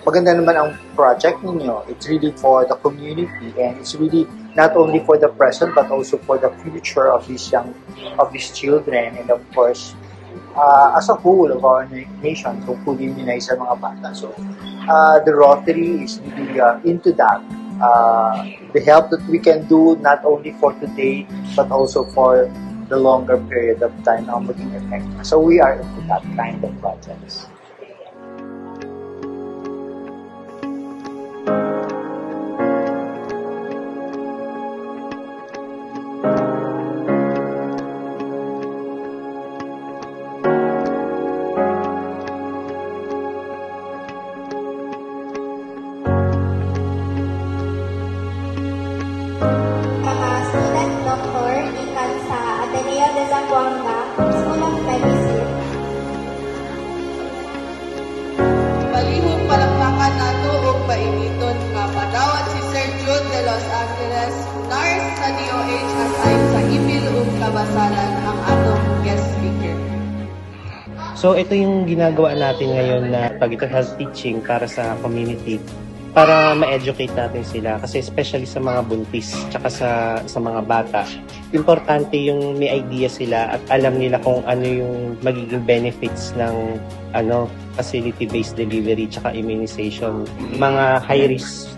Maganda naman ang project ninyo. It's really for the community, and it's really not only for the present but also for the future of these children, and of course as a whole of our nation, tungkulin nyo na sa mga bata. So the Rotary is really into that. The help that we can do not only for today but also for the longer period of time ang maging effective. So we are into that kind of projects. Student Doctor ikan sa Ateneo de Zamboanga, School of Medicine. Palihog palakpakan nato og painiton nga madawat si Sir Jude de Los Angeles, nurse sa DOH at ayon sa email ug kabasalan ang atong guest speaker. So ito yung ginagawa natin ngayon na pag-ito health teaching para sa community, para ma-educate natin sila, kasi especially sa mga buntis tsaka sa mga bata, importante yung may idea sila at alam nila kung ano yung magiging benefits ng facility-based delivery tsaka immunization. Mga high-risk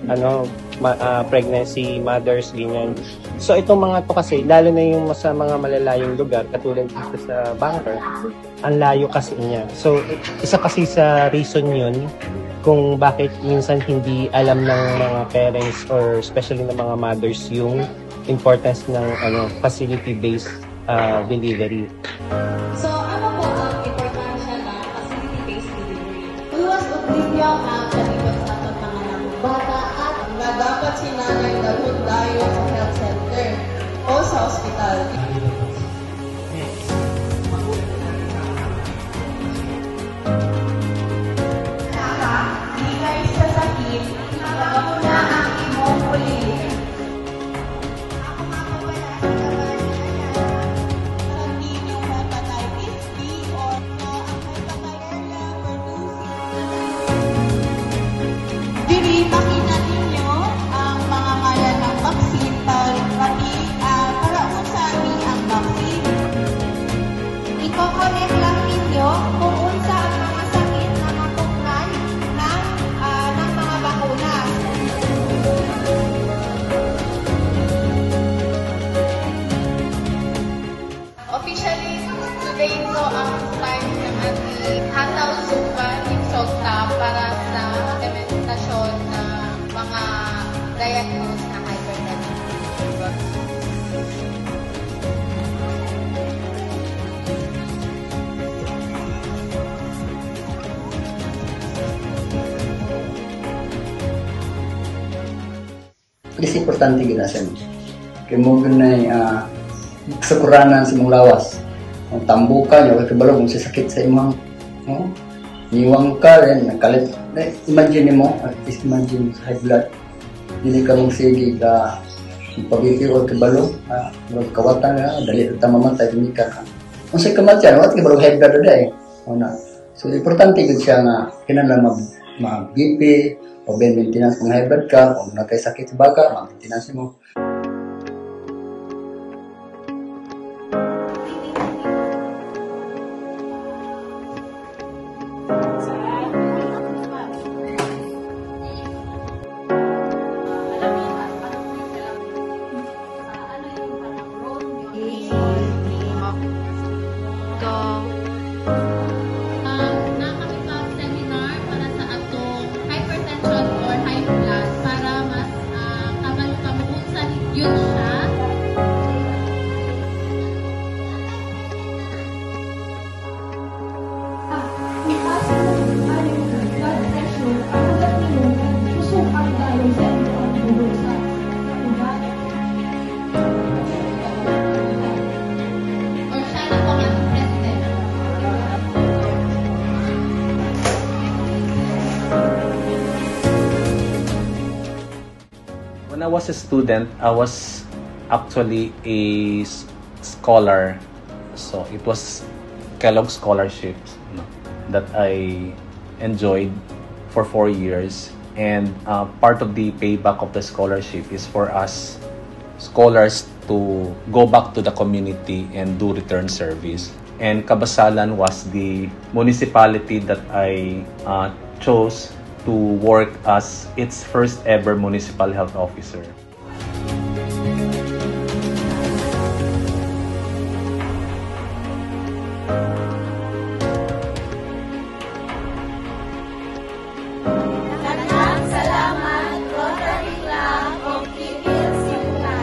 pregnancy mothers, ganyan. So itong mga to kasi, lalo na yung sa mga malalayong lugar, katulad dito sa Bangor, ang layo kasi niya. So isa kasi sa reason yun kung bakit minsan hindi alam ng mga parents or especially ng mga mothers yung importance ng facility-based delivery. So ano po ang importansya ng facility-based delivery? Luwas o linya ang kalibot sa ating mga bata at Na dapat sinanay dalhon tayo sa health center o sa ospital. Diri, makita ninyo ang mga ngalan ng vaccine para unsa ni ang vaccine. Iko-connect lang ninyo kung unsa ang mga sakit na matungnan ng mga bakuna. Officially, today po ang time ng ating hataw sukan ng SOGTA para sa implementasyon ng mga diagnosed na hypertension. Mas importante ginasan. Kaya mo ganay sa kuranan sa mong lawas. Ang tambukan, yung kabalo kung sasakit sa imong niwang ka rin, nakalit. Imagine mo, at least imagine sa high blood. Hindi ka mong sige ka pag-BP o kabalo, kawatan na, dali ito mamatay, hindi ka. Kung sa'y kamatyan, wat kabalo high blood na So, importante yun siya na kinala mag-BP, o maintenance kung high blood ka, kung nakasakit sa baka, mag-maintenance mo. Seminar para sa atong hypertension or high blood para mas kabalo-kamuhon sa When I was a student, I was actually a scholar. So it was Kellogg scholarships, that I enjoyed for 4 years. And part of the payback of the scholarship is for us scholars to go back to the community and do return service. And Cabasalan was the municipality that I chose to work as its first ever municipal health officer. Salamat, Rotary Club of Kikil, Simulana.